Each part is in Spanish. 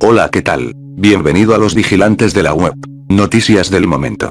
Hola, ¿qué tal? Bienvenido a los vigilantes de la web. Noticias del momento.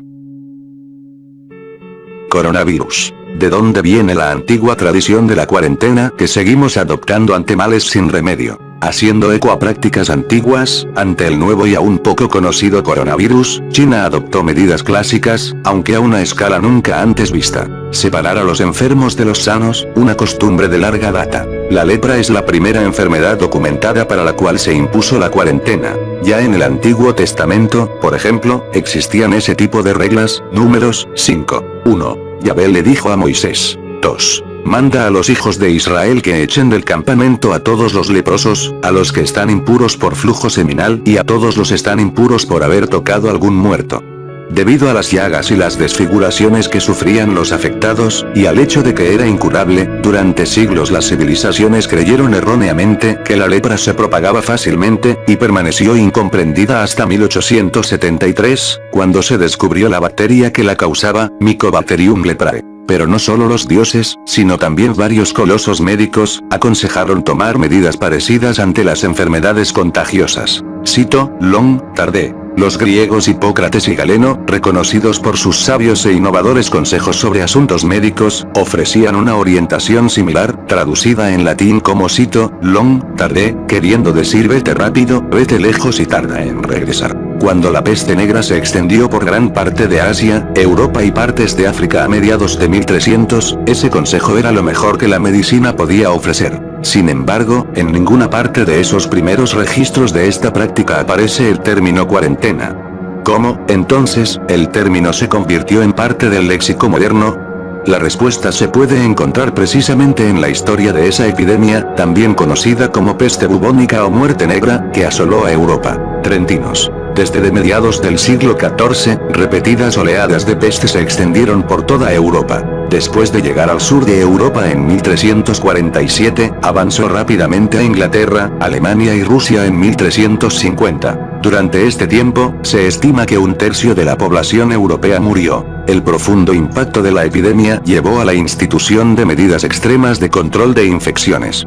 Coronavirus. ¿De dónde viene la antigua tradición de la cuarentena que seguimos adoptando ante males sin remedio? Haciendo eco a prácticas antiguas, ante el nuevo y aún poco conocido coronavirus, China adoptó medidas clásicas, aunque a una escala nunca antes vista. Separar a los enfermos de los sanos, una costumbre de larga data. La lepra es la primera enfermedad documentada para la cual se impuso la cuarentena. Ya en el Antiguo Testamento, por ejemplo, existían ese tipo de reglas. Números 5. 1. Yahvé le dijo a Moisés. 2. Manda a los hijos de Israel que echen del campamento a todos los leprosos, a los que están impuros por flujo seminal y a todos los están impuros por haber tocado algún muerto. Debido a las llagas y las desfiguraciones que sufrían los afectados, y al hecho de que era incurable, durante siglos las civilizaciones creyeron erróneamente que la lepra se propagaba fácilmente, y permaneció incomprendida hasta 1873, cuando se descubrió la bacteria que la causaba, Mycobacterium leprae. Pero no solo los dioses, sino también varios colosos médicos, aconsejaron tomar medidas parecidas ante las enfermedades contagiosas. Cito, Long, Tardé. Los griegos Hipócrates y Galeno, reconocidos por sus sabios e innovadores consejos sobre asuntos médicos, ofrecían una orientación similar, traducida en latín como cito, Long, Tardé, queriendo decir vete rápido, vete lejos y tarda en regresar. Cuando la peste negra se extendió por gran parte de Asia, Europa y partes de África a mediados de 1300, ese consejo era lo mejor que la medicina podía ofrecer. Sin embargo, en ninguna parte de esos primeros registros de esta práctica aparece el término cuarentena. ¿Cómo, entonces, el término se convirtió en parte del léxico moderno? La respuesta se puede encontrar precisamente en la historia de esa epidemia, también conocida como peste bubónica o muerte negra, que asoló a Europa. Trentinos. Desde de mediados del siglo XIV, repetidas oleadas de peste se extendieron por toda Europa. Después de llegar al sur de Europa en 1347, avanzó rápidamente a Inglaterra, Alemania y Rusia en 1350. Durante este tiempo, se estima que un tercio de la población europea murió. El profundo impacto de la epidemia llevó a la institución de medidas extremas de control de infecciones.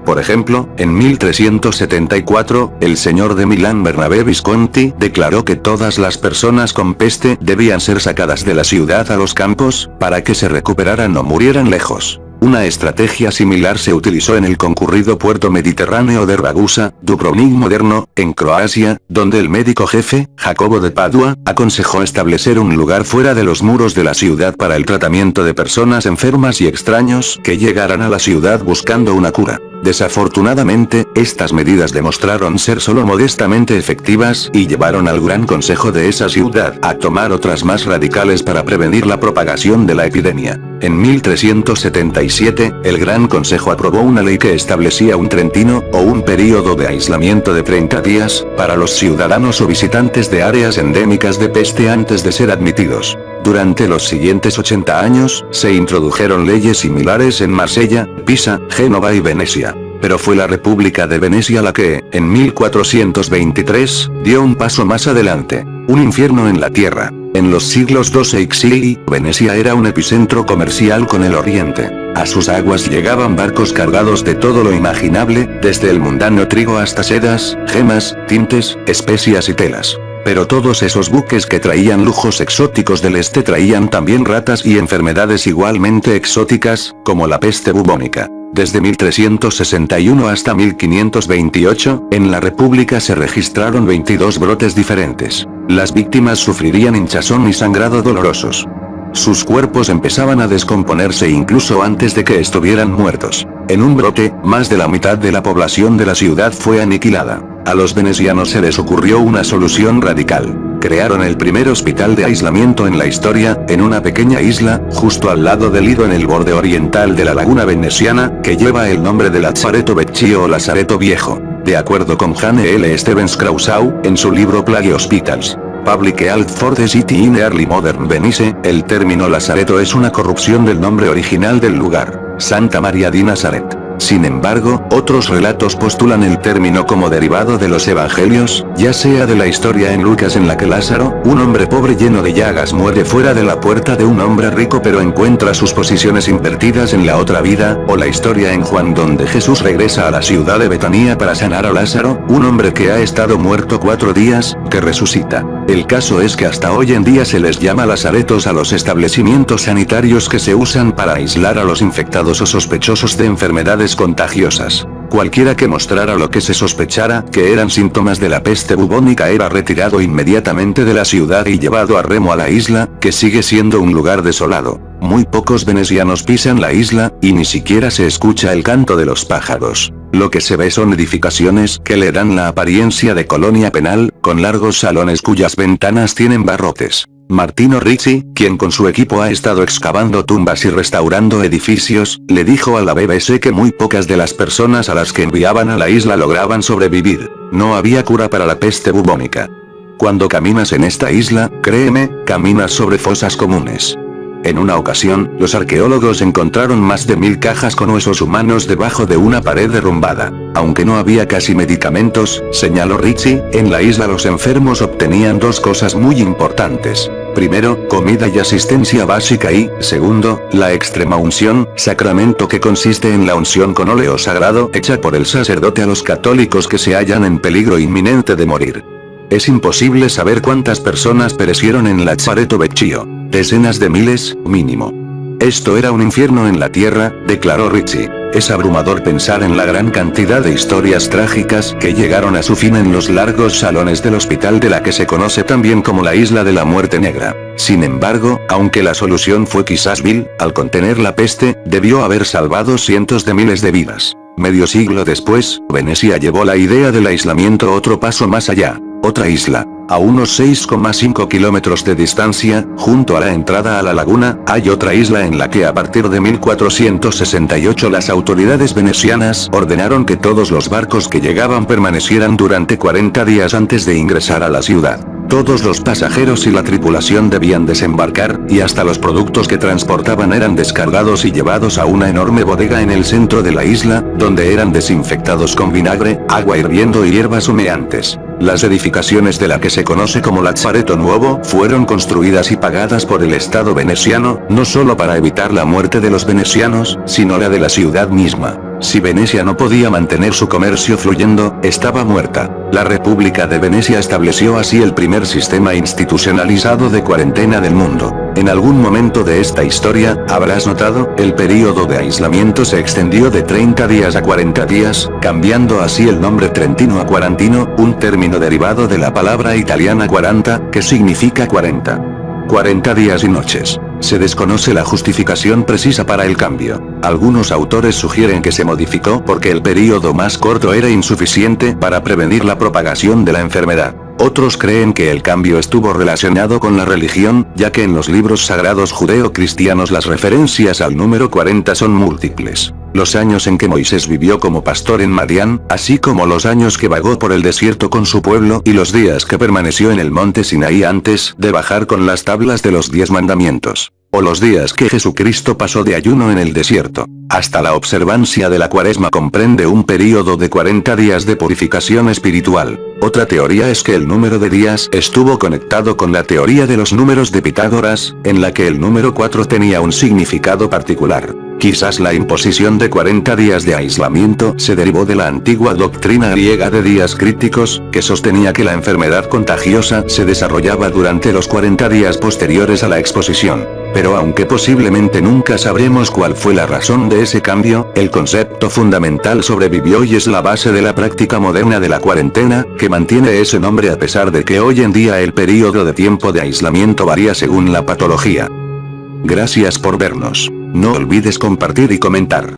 Por ejemplo, en 1374, el señor de Milán Bernabé Visconti declaró que todas las personas con peste debían ser sacadas de la ciudad a los campos, para que se recuperaran o murieran lejos. Una estrategia similar se utilizó en el concurrido puerto mediterráneo de Ragusa, Dubrovnik moderno, en Croacia, donde el médico jefe, Jacobo de Padua, aconsejó establecer un lugar fuera de los muros de la ciudad para el tratamiento de personas enfermas y extraños que llegaran a la ciudad buscando una cura. Desafortunadamente, estas medidas demostraron ser solo modestamente efectivas y llevaron al Gran Consejo de esa ciudad a tomar otras más radicales para prevenir la propagación de la epidemia. En 1377, el Gran Consejo aprobó una ley que establecía un trentino, o un período de aislamiento de 30 días, para los ciudadanos o visitantes de áreas endémicas de peste antes de ser admitidos. Durante los siguientes 80 años, se introdujeron leyes similares en Marsella, Pisa, Génova y Venecia. Pero fue la República de Venecia la que, en 1423, dio un paso más adelante. Un infierno en la tierra. En los siglos XII y XI, Venecia era un epicentro comercial con el Oriente. A sus aguas llegaban barcos cargados de todo lo imaginable, desde el mundano trigo hasta sedas, gemas, tintes, especias y telas. Pero todos esos buques que traían lujos exóticos del este traían también ratas y enfermedades igualmente exóticas, como la peste bubónica. Desde 1361 hasta 1528, en la República se registraron 22 brotes diferentes. Las víctimas sufrirían hinchazón y sangrado dolorosos. Sus cuerpos empezaban a descomponerse incluso antes de que estuvieran muertos. En un brote, más de la mitad de la población de la ciudad fue aniquilada. A los venecianos se les ocurrió una solución radical. Crearon el primer hospital de aislamiento en la historia, en una pequeña isla, justo al lado del Lido en el borde oriental de la laguna veneciana, que lleva el nombre de Lazzaretto Vecchio o Lazareto Viejo. De acuerdo con Jane L. Stevens Krausau, en su libro Plague Hospitals. Public Health for the City in Early Modern Venice, el término Lazareto es una corrupción del nombre original del lugar, Santa María di Nazaret. Sin embargo, otros relatos postulan el término como derivado de los evangelios, ya sea de la historia en Lucas en la que Lázaro, un hombre pobre lleno de llagas, muere fuera de la puerta de un hombre rico pero encuentra sus posiciones invertidas en la otra vida, o la historia en Juan donde Jesús regresa a la ciudad de Betania para sanar a Lázaro, un hombre que ha estado muerto 4 días, que resucita. El caso es que hasta hoy en día se les llama lazaretos a los establecimientos sanitarios que se usan para aislar a los infectados o sospechosos de enfermedades contagiosas. Cualquiera que mostrara lo que se sospechara que eran síntomas de la peste bubónica era retirado inmediatamente de la ciudad y llevado a remo a la isla, que sigue siendo un lugar desolado. Muy pocos venecianos pisan la isla, y ni siquiera se escucha el canto de los pájaros. Lo que se ve son edificaciones que le dan la apariencia de colonia penal, con largos salones cuyas ventanas tienen barrotes. Martino Ricci, quien con su equipo ha estado excavando tumbas y restaurando edificios, le dijo a la BBC que muy pocas de las personas a las que enviaban a la isla lograban sobrevivir. No había cura para la peste bubónica. Cuando caminas en esta isla, créeme, caminas sobre fosas comunes. En una ocasión, los arqueólogos encontraron más de 1000 cajas con huesos humanos debajo de una pared derrumbada. Aunque no había casi medicamentos, señaló Ricci, en la isla los enfermos obtenían 2 cosas muy importantes. Primero, comida y asistencia básica y, segundo, la extrema unción, sacramento que consiste en la unción con óleo sagrado hecha por el sacerdote a los católicos que se hallan en peligro inminente de morir. Es imposible saber cuántas personas perecieron en Lazareto Vecchio. Decenas de miles, mínimo. Esto era un infierno en la tierra, declaró Ricci. Es abrumador pensar en la gran cantidad de historias trágicas que llegaron a su fin en los largos salones del hospital de la que se conoce también como la Isla de la Muerte Negra. Sin embargo, aunque la solución fue quizás vil, al contener la peste, debió haber salvado cientos de miles de vidas. Medio siglo después, Venecia llevó la idea del aislamiento otro paso más allá. Otra isla, a unos 6,5 kilómetros de distancia, junto a la entrada a la laguna, hay otra isla en la que a partir de 1468 las autoridades venecianas ordenaron que todos los barcos que llegaban permanecieran durante 40 días antes de ingresar a la ciudad. Todos los pasajeros y la tripulación debían desembarcar, y hasta los productos que transportaban eran descargados y llevados a una enorme bodega en el centro de la isla, donde eran desinfectados con vinagre, agua hirviendo y hierbas humeantes. Las edificaciones de la que se conoce como Lazareto Nuevo fueron construidas y pagadas por el Estado veneciano, no solo para evitar la muerte de los venecianos, sino la de la ciudad misma. Si Venecia no podía mantener su comercio fluyendo, estaba muerta. La República de Venecia estableció así el primer sistema institucionalizado de cuarentena del mundo. En algún momento de esta historia, habrás notado, el período de aislamiento se extendió de 30 días a 40 días, cambiando así el nombre trentino a quarantino, un término derivado de la palabra italiana quaranta, que significa 40. 40 días y noches. Se desconoce la justificación precisa para el cambio. Algunos autores sugieren que se modificó porque el período más corto era insuficiente para prevenir la propagación de la enfermedad. Otros creen que el cambio estuvo relacionado con la religión, ya que en los libros sagrados judeo-cristianos las referencias al número 40 son múltiples. Los años en que Moisés vivió como pastor en Madián, así como los años que vagó por el desierto con su pueblo y los días que permaneció en el monte Sinaí antes de bajar con las tablas de los 10 mandamientos. O los días que Jesucristo pasó de ayuno en el desierto. Hasta la observancia de la Cuaresma comprende un período de 40 días de purificación espiritual. Otra teoría es que el número de días estuvo conectado con la teoría de los números de Pitágoras, en la que el número 4 tenía un significado particular. Quizás la imposición de 40 días de aislamiento se derivó de la antigua doctrina griega de días críticos, que sostenía que la enfermedad contagiosa se desarrollaba durante los 40 días posteriores a la exposición. Pero aunque posiblemente nunca sabremos cuál fue la razón de ese cambio, el concepto fundamental sobrevivió y es la base de la práctica moderna de la cuarentena, que mantiene ese nombre a pesar de que hoy en día el período de tiempo de aislamiento varía según la patología. Gracias por vernos. No olvides compartir y comentar.